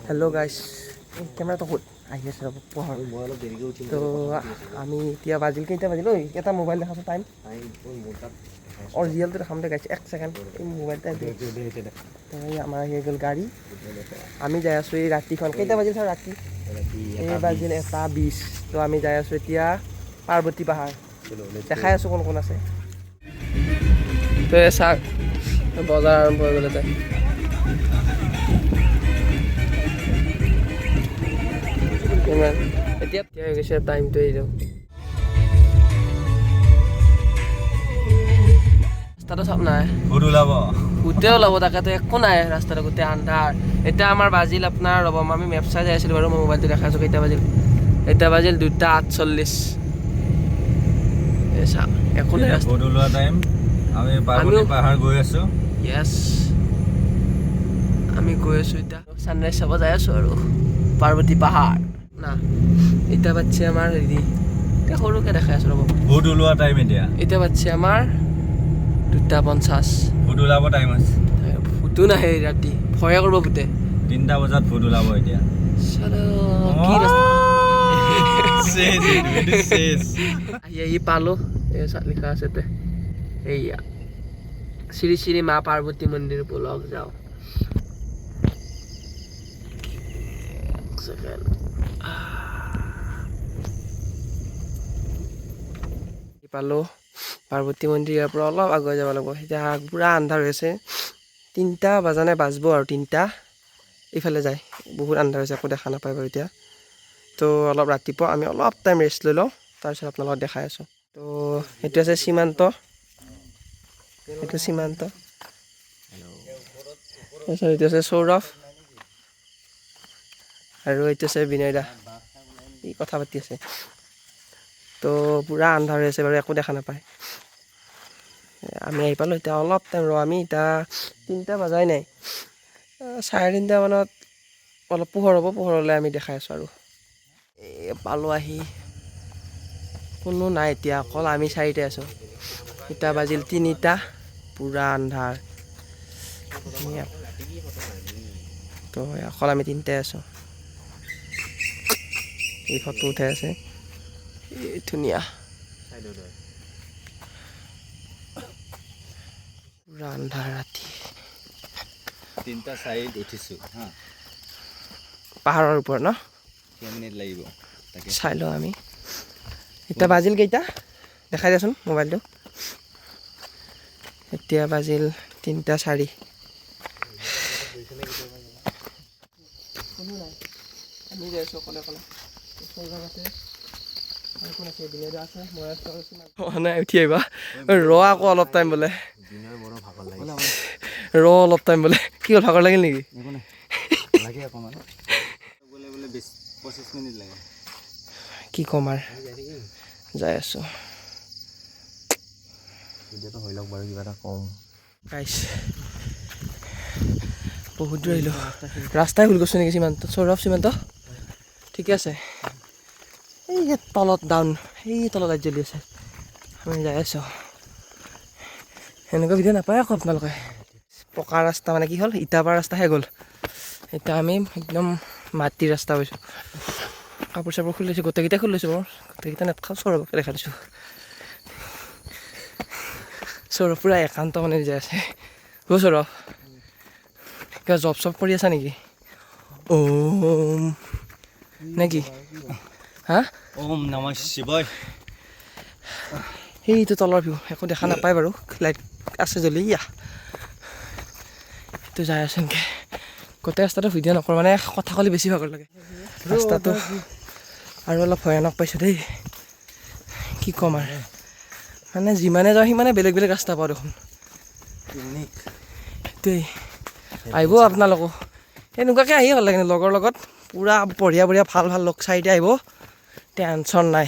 hello' গাইছ কেমেৰাটো ক'ত আহি আছে ৰ'ব পোহৰ তো আমি এতিয়া বাজিল কেইটা বাজিল ঐ এটা মোবাইল দেখাছোঁ টাইম অঁ ৰিয়েলটো দেখাম দে গাইছ 1 ছেকেণ্ড এই মোবাইল টাইম তো আমাৰ আহি গ'ল গাড়ী আমি যাই আছোঁ এই ৰাতিখন কেইটা বাজিল ছাৰ ৰাতি এই বাজিল 1:20 তো আমি যাই আছোঁ এতিয়া পাৰ্বতী পাহাৰ দেখাই আছোঁ কোন কোন আছে তো চাওক বজাৰ আৰম্ভ হৈ গ'ল তাই এতিয়া হৈ গৈছে টাইমটো এইটো ৰাস্তাটো চাওক নাই গোটেই ওলাব তাকেতো একো নাই ৰাস্তাটো গোটেই আন্ধাৰ এতিয়া আমাৰ বাজিল আপোনাৰ ৰ'ব আমি মেপ চাই যাই আছিলোঁ বাৰু মই মোবাইলটো দেখাই আছোঁ কেইটা বাজিল এতিয়া বাজিল 2:48 এই চাওক একো নাই ৰাস্তা ওলোৱা টাইম আমি পাৰ্বতী পাহাৰ গৈ আছোঁ য়েছ আমি গৈ আছোঁ এতিয়া ছানৰাইজ চাব যাই আছোঁ আৰু পাৰ্বতী পাহাৰ না এতিয়া বাচ্ছে আমাৰ হেৰি এতিয়া সৰুকৈ দেখাই আছোঁ ৰ'ব ভোট ওলোৱা টাইম এতিয়া বাচ্ছে আমাৰ 2:50 ভোট ওলাব টাইম আছে ভোটো নাহে ৰাতি ভয়ে কৰিব ভোটে 3টা বজাত ভোট ওলাব এতিয়া কি আহি পালোঁ এই লিখা আছে এইয়া শ্ৰী শ্ৰী মা পাৰ্বতী মন্দিৰ বলক যাওঁ পালোঁ পাৰ্বতী মন্দিৰ ইয়াৰ পৰা অলপ আগুৱাই যাব লাগিব এতিয়া পূৰা আন্ধাৰ হৈ আছে 3টা বাজা নাই বাজিব আৰু 3টা ইফালে যায় বহুত আন্ধাৰ হৈছে একো দেখা নাপায় বাৰু এতিয়া তো অলপ ৰাতিপুৱা আমি অলপ টাইম ৰেষ্ট লৈ লওঁ তাৰপিছত আপোনালোকক দেখাই আছোঁ তো সেইটো আছে সীমান্ত এইটো সীমান্ত তাৰপিছত এইটো আছে সৌৰভ আৰু এইটো আছে বিনয় দা ই কথা পাতি আছে তো পূৰা আন্ধাৰ হৈ আছে বাৰু একো দেখা নাপায় আমি আহি পালোঁ এতিয়া অলপ টাইম আমি এতিয়া 3টা বাজাই নাই 3:30 মানত অলপ পোহৰ হ'ব পোহৰ হ'লে আমি দেখাই আছোঁ আৰু এই পালোঁ আহি কোনো নাই এতিয়া অকল আমি 4টা আছোঁ এতিয়া বাজিল 3টা পূৰা আন্ধাৰ তো অকল আমি 3টাই আছোঁ এই ফটো উঠাই আছে ধুনীয়া পূৰা আন্ধাৰ ৰাতি 3টা 4 উঠিছোঁ হা পাহাৰৰ ওপৰত ন মিনিট লাগিব চাই লওঁ আমি এতিয়া বাজিল কেইটা দেখাই দিয়াচোন মোবাইলটো এতিয়া বাজিল 3:04 আমি যাই আছোঁ অকলে নাই উঠি আহিবা ৰ আকৌ অলপ টাইম বোলে ৰ অলপ টাইম বোলে কি হ'ল ভাগৰ লাগিল নেকি কি ক'ম আৰু যাই আছোঁ হৈ লওক বাৰু কিবা এটা কম গাইছ বহুত দূৰ আহিলোঁ ৰাস্তাই ভুল কৰিছোঁ নেকি সীমান্ত সৌৰভ সীমান্ত ঠিকে আছে এই তলত ডাউন সেই তলত লাইট জ্বলি আছে আমি যাই আছোঁ সেনেকুৱা ভিডিঅ' নাপায় আকৌ আপোনালোকে পকা ৰাস্তা মানে কি হ'ল ইটাৰ পৰা ৰাস্তা শেষ গ'ল এতিয়া আমি একদম মাটিৰ ৰাস্তা পাইছোঁ কাপোৰ চাপোৰ খুলি লৈছোঁ গোটেইকেইটা খুলি লৈছোঁ বাৰু গোটেইকেইটা নেটখাওঁ সৌৰভকে দেখা দিছোঁ সৌৰভ পূৰা একান্ত মানে যাই আছে সৌৰভ কিবা জব চব কৰি আছা নেকি নেকি হা ওম নমঃ শিৱায় সেইটো তলৰ ভিউ একো দেখা নাপায় বাৰু লাইট আছে জ্বলি সেইটো যাই আছে এনেকৈ গোটেই ৰাস্তাটো ভিডিঅ' নকৰোঁ মানে কথা ক'লে বেছি ভাগৰ লাগে ৰাস্তাটো আৰু অলপ ভয়ানক পাইছোঁ দেই কি ক'ম আৰু মানে যিমানে যাওঁ সিমানে বেলেগ বেলেগ ৰাস্তা পাওঁ দেখোন সেইটোৱেই আহিব আপোনালোকো এনেকুৱাকৈ আহি ভাল লাগে লগৰ লগত পূৰা বঢ়িয়া বঢ়িয়া ভাল ভাল লগ 4টা আহিব টেনশ্যন নাই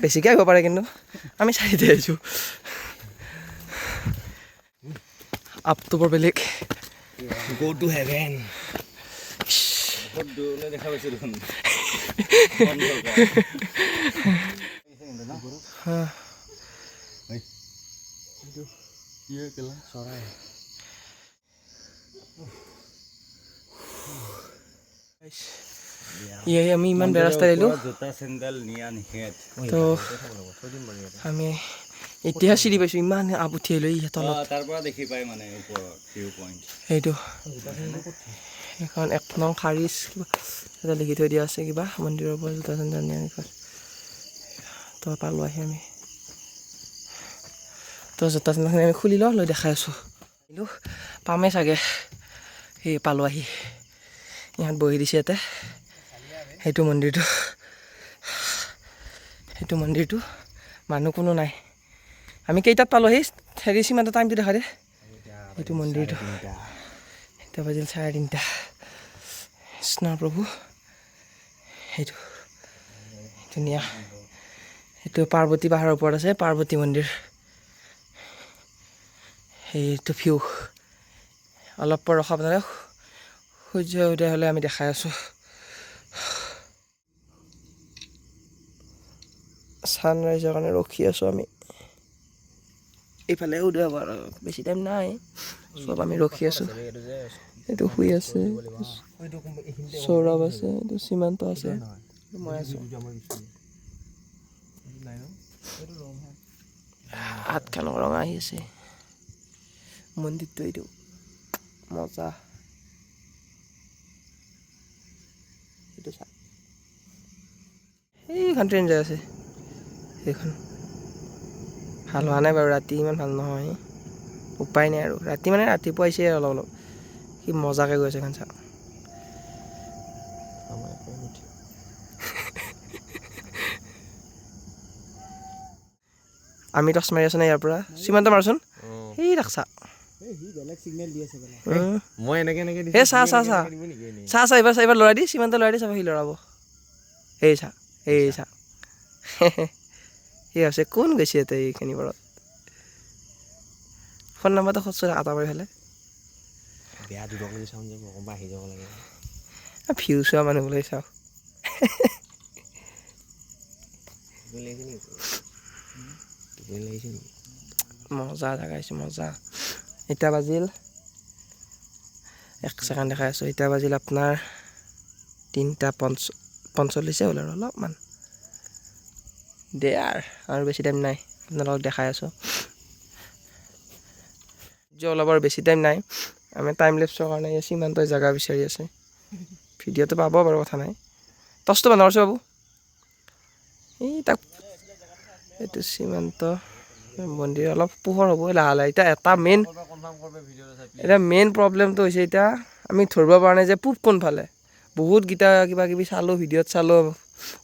বেছিকৈ আহিব পাৰে কিন্তু আমি 4টা আহিছোঁ আপটো বৰ বেলেগ গো টু হেভেন দেখা পাইছোঁ দেখোন চৰাই আমি ইমান বেয়া ৰাস্তা আহিলোঁ জোতা চেণ্ডেল নিয়া নিষেধ তো আমি এতিয়া চিৰি পাইছোঁ ইমান আপ উঠি আহিলোঁ এই তলত তাৰ পৰা দেখি পাই মানে ওপৰত ভিউ পইণ্ট সেইটো এখন 1 নং খাৰিজ কিবা এটা লিখি থৈ দিয়া আছে কিবা মন্দিৰৰ পৰা জোতা চেণ্ডেল নিয়া নিষেধ তো পালোঁ আহি আমি তো জোতা চেণ্ডেলখিনি আমি খুলি লৈ দেখাই আছোঁ পামেই চাগে সেই পালোঁ আহি ইয়াত বহি দিছে ইয়াতে সেইটো মন্দিৰটো মানুহ কোনো নাই আমি কেইটাত পালোঁ সেই হেৰি সিমানটো টাইমটো দেখা দে সেইটো মন্দিৰটো এতিয়া বাজিল 3:30 কৃষ্ণ প্ৰভু সেইটো ধুনীয়া সেইটো পাৰ্বতী পাহাৰৰ ওপৰত আছে পাৰ্বতী মন্দিৰ সেইটো ভিউ অলপ পৰ ৰখা আপোনালোকে সূৰ্য উদয় হ'লে আমি দেখাই আছোঁ ছানৰাইজৰ কাৰণে ৰখি আছোঁ আমি এইফালে উদয় হ'ব আৰু বেছি টাইম নাই চব আমি ৰখি আছোঁ এইটো শুই আছে সৌৰভ আছে এইটো সীমান্ত আছে মই আছোঁ হাতখন ৰঙা আহি আছে মন্দিৰটো এইটো মজা এইটো চা এইখন ট্ৰেইন যাই আছে সেইখন ভাল হোৱা নাই বাৰু ৰাতি ইমান ভাল নহয় উপায় নাই আৰু ৰাতি মানে ৰাতিপুৱা আহিছে অলপ কি মজাকৈ গৈ আছে এখন চা আমি টচ মাৰি আছো নাই ইয়াৰ পৰা সীমান্ত মাৰচোন সেই ৰাখছা চা এইবাৰ লৰাই দি সীমান্ত লৰাই দি চাব সি লৰাব এই চা সেই আছে কোন গৈছে ইয়াতে এইখিনি বাৰত ফোন নম্বৰটো খোজছো আটা মাৰি ফেলে ভিউ চোৱা মানুহ বোলে চাওক মজা জেগা হৈছে মজা এতিয়া বাজিল 1 ছেকেণ্ড দেখাই আছোঁ এতিয়া বাজিল আপোনাৰ 3:45 হ'ল আৰু অলপমান দে আৰু বেছি টাইম নাই আপোনালোকক দেখাই আছোঁ অলপ আৰু বেছি টাইম নাই আমি টাইম লেপছৰ কাৰণে সীমান্তই জেগা বিচাৰি আছে ভিডিঅ'টো পাব বাৰু কথা নাই টচটো বনাব আছে বাবু এই তাক এইটো সীমান্ত মন্দিৰ অলপ পোহৰ হ'ব লাহে লাহে এতিয়া মেইন প্ৰব্লেমটো হৈছে এতিয়া আমি ধৰিব পৰা নাই যে পূব কোনফালে বহুত গীতা কিবা কিবি চালোঁ ভিডিঅ'ত চালোঁ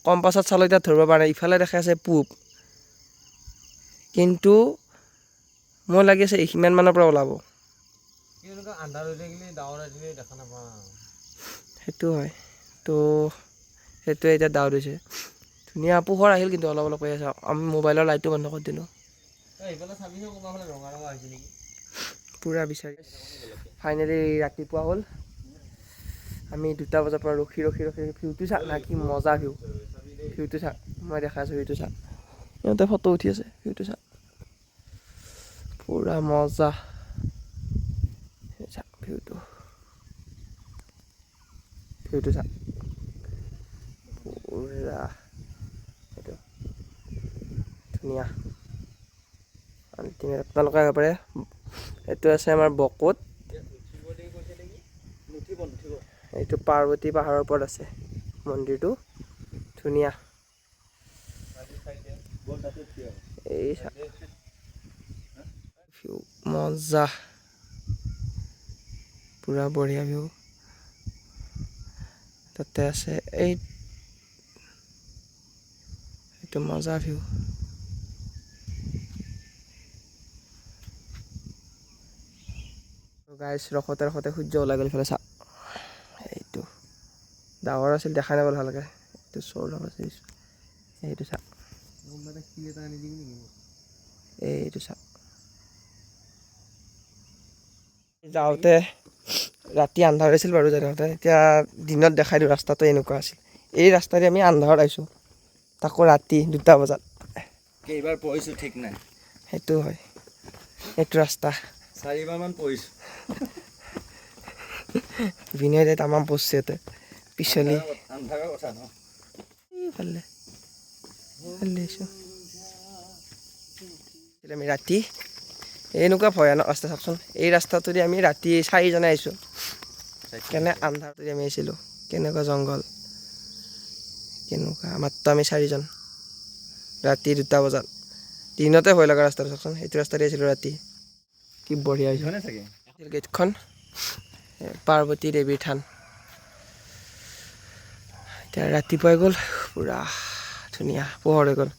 কম্পাছত চালোঁ এতিয়া ধৰিব পৰা নাই ইফালে দেখাই আছে পূব কিন্তু মোৰ লাগি আছে ইমান মানৰ পৰা ওলাব সেইটো হয় তো সেইটোৱে এতিয়া ডাউট হৈছে ধুনীয়া পোহৰ আহিল কিন্তু অলপ অলপ কৈ আছে আমি মোবাইলৰ লাইটটো বন্ধ কৰি দিলোঁ পূৰা বিচাৰি ফাইনেলি ৰাতিপুৱা হ'ল আমি 2টা বজাৰ পৰা ৰখি ভিউটো চা না কি মজা ভিউটো চা মই দেখাই আছোঁ ভিউটো চা সিহঁতে ফটো উঠি আছে ভিউটো চা পূৰা মজা চা ভিউটো চা পূৰা সেইটো ধুনীয়া আল্টিমেট আপোনালোকে আহিব পাৰে এইটো আছে আমাৰ বকোত এইটো পাৰ্বতী পাহাৰৰ ওপৰত আছে মন্দিৰটো ধুনীয়া এই ভিউ মজা পূৰা বঢ়িয়া ভিউ তাতে আছে এইটো মজা ভিউ গাইছ ৰখতে সূৰ্য ওলাই গ'ল ইফালে চা এইটো ডাঙৰ আছিল দেখা নাপাল ভালকৈ এইটো সৌৰভ আছে এইটো চা এইটো চা যাওঁতে ৰাতি আন্ধাৰ হৈছিল বাৰু যাওঁতে এতিয়া দিনত দেখাই দিওঁ ৰাস্তাটো এনেকুৱা আছিল এই ৰাস্তাৰে আমি আন্ধাৰত আহিছোঁ তাকো ৰাতি 2টা বজাত কেইবাৰ পৰিছোঁ ঠিক নাই সেইটো হয় এইটো ৰাস্তা 4বাৰমান পৰিছোঁ বিনয় তামাম পঢ়ছে ইয়াতে পিছলি আন্ধাৰৰ কথা ন ভালে আমি ৰাতি এনেকুৱা ভয়ানক ৰাস্তা চাওকচোন এই ৰাস্তাটোদি আমি ৰাতি 4জনে আহিছোঁ কেনে আন্ধাৰটোদি আমি আহিছিলোঁ কেনেকুৱা জংঘল কেনেকুৱা মাত্ৰ আমি 4জন ৰাতি 2টা বজাত দিনতে ভয় লগা ৰাস্তাটো চাওকচোন সেইটো ৰাস্তাতে আহিছিলোঁ ৰাতি কি বঢ়িয়া হৈছে চাগে গেটখন পাৰ্বতী দেৱীৰ থান এতিয়া ৰাতিপুৱাই গ'ল পুৰা ধুনীয়া পোহৰ হৈ গ'ল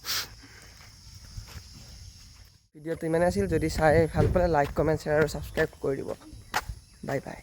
ভিডিঅ'টো ইমানে আছিল যদি চাই ভাল পালে লাইক কমেণ্ট শ্বেয়াৰ আৰু ছাবস্ক্ৰাইব কৰি দিব বাই বাই